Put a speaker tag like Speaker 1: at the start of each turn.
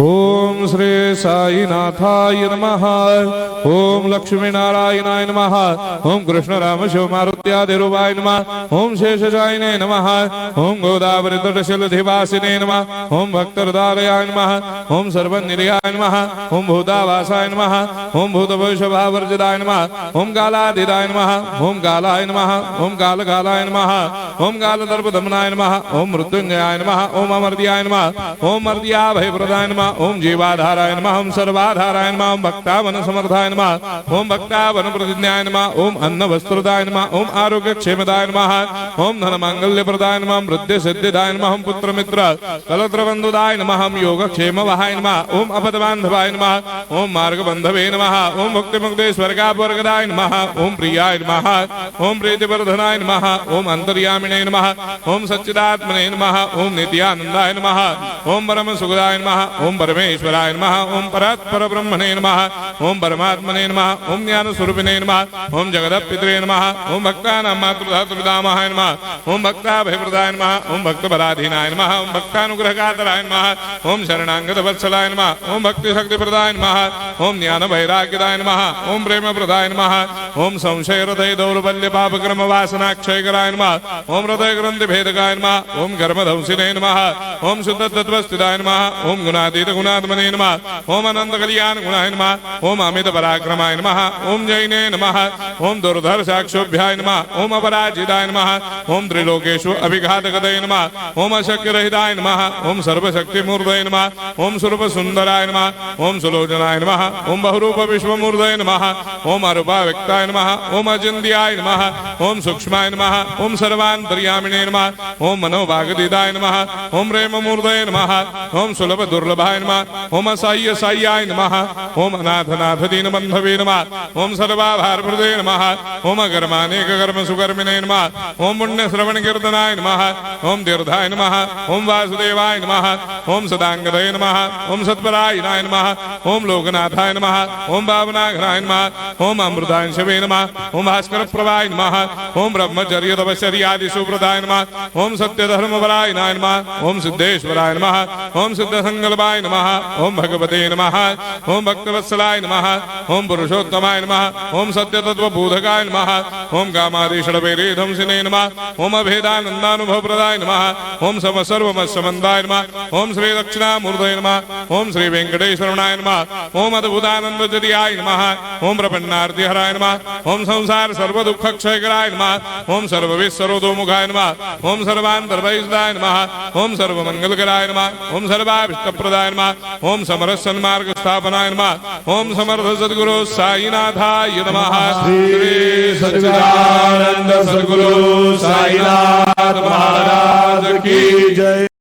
Speaker 1: ओम श्री साईनाथाय नमः। ओम लक्ष्मी नारायणाय नमः। ओम कृष्ण राम शिव मारुत्यादिरूपाय नमः। ओम शेषशायिने नमः। ओम गोदावरी तटशिलधिवासिने नमः। ओम भक्तहृदयाय नमः। ओम सर्वनिलयाय नमः। ओम भूतावासाय नमः। ओम भूतभविष्यभावर्जिताय नमः। ओम कालाधीराय नमः। ओम कालाय नमः। ओम कालकालाय नमः। ओम कालदर्पदमनाय नमः। ओम मृत्युंजयाय नमः। ओम अमर्त्याय नमः। ओम मर्त्याभयप्रदाय नमः। ओम जीवाधाराय नमः। ओम सर्वाधाराय नमः। ओम भक्तावन समर्थाय नमः। ओम भक्तावन प्रतिज्ञाय नमः। ओम अन्न वस्त्रदाय नमः। ओम आरोग्य क्षेमदाय नमः। ओम धन मांगल्य प्रदाय नमः। ओम वृद्धि सिद्धिदाय नमः। ओम पुत्र मित्र कलत्र बंधुदाय नमः। ओम योग क्षेम वहाय नमः। ओम अपद बांधवाय नमः। ओम मार्ग बंधवे नमः। ओम मुक्ति मुक्ति स्वर्गापवर्गदाय नमः। ओम प्रियाय नमः। ओम प्रीतिवर्धनाय नमः। ओम अंतर्यामिने नमः। ओम सच्चिदात्मने नमः। ओम नित्यानंदाय नमः। ओम परम सुखदाय नमः। ओम परमेश्वराय नमः। ओम परात्पर ब्रह्मणे नमः। ओम परमात्मने नमः। ओम ज्ञान स्वरूपिणे नमः। ओम जगदपितरे नमः। ओम भक्तानां मातृधातुर्पितामहाय नमः। ओम भक्ताभयप्रदाय नमः। ओम भक्तपराधीनाय नमः। ओम भक्तानुग्रहकातराय नमः। ओम शरणागत वत्सलाय नमः। ओम भक्ति शक्ति प्रदाय नमः। ओम ज्ञान वैराग्यदाय नमः। ओम प्रेम प्रदाय नमः। ओम संशय हृदय दौर्बल्य पापक्रम वासना क्षयकराय नमः। ओम हृदय ग्रंथि भेदकाय नमः। ओम कर्मधंसिने नमः। ओम शुद्ध तत्वस्थिताय नमः। ओम गुणातीत गुणात्मने नमः। ओम अनंत कल्याण गुणाय नमः। ओम अमित पराक्रमाय नमः। ओम जैने नमः। ओम दुर्धर साक्षोभ्याय नमः। ओम अपराजिताय नमः। ओम त्रिलोकेषु अभिघातगतये नमः। ओम अशक्य रहिताय नमः। ओम सर्वशक्ति मूर्तये नमः। ओम स्वरूप सुंदराय नमः। ओम सुलोचनाय नमः। ओम बहुरूप विश्वमूर्तये नमः। ओम अरूपाव्यक्ताय नमः। ओम अचिन्त्याय नमः। ओम सूक्ष्माय नमः। ओम सर्वान्तर्यामिने नमः। ओम मनोभागदिदाय नमः। ओम प्रेम मूर्तये नमः। ओम सुलभ दुर्लभाय नमः। ओम असाह्य साह्याय नमः। ओम अनाथनाथ दीन बंधवे नमः। ओम सर्वाभारप्रदे नमः। ओम अकर्मानेक कर्म सुकर्मिणे नमः। ओम पुण्य श्रवण कीर्तनाय नमः। ओम तीर्थाय नमः। ओम वासुदेवाय नमः। ओम सदांगदये नमः। ओम सत्परायणाय नमः। ओम लोकनाथाय नमः। ओम भावनाघनाय नमः। ओम अमृतांशवे नमः। ओम भास्कर प्रभाय नमः। ओम ब्रह्मचर्य तपश्चर्यादि सुप्रदाय नमः। ओम सत्य धर्मपरायणाय नमः। ओम सिद्धेश्वराय नमः। ओम सिद्ध संकल्पाय नमः। ओम भगवते नमः। ओम भक्तवत्सलाय नमः। ओम पुरुषोत्तमाय नमः। ओम सत्य तत्व बोधकाय नमः। ओम कामादिषडवेरे धंसिने नमः। ओम अभेदानंदानुभव प्रदाय नमः। ओम सर्वमस्समन्दाय नमः। ओम श्री दक्षिणामूर्तये नमः। ओम श्री वेंकटेश्वरनाय नमः। ओम अद्भुतानंदजरियाय नमः। ओम प्रपन्नार्ति हराय नमः। ओम संसार सर्व दुख क्षयकराय नमः। ओम सर्वविस्सरोदोमुखाय नमः। ओम सर्वान्तर्वैसदाय नमः। ओम सर्वमंगलकराय नमः। ओम सर्वाभिष्टप्रदाय नमः। ओम समरस सन्मार्ग स्थापनाय नमः। ओम समर्थ सद्गुरु साईनाथाय नमः।
Speaker 2: श्री सच्चिदानंद सद्गुरु साईनाथ महाराज की जय।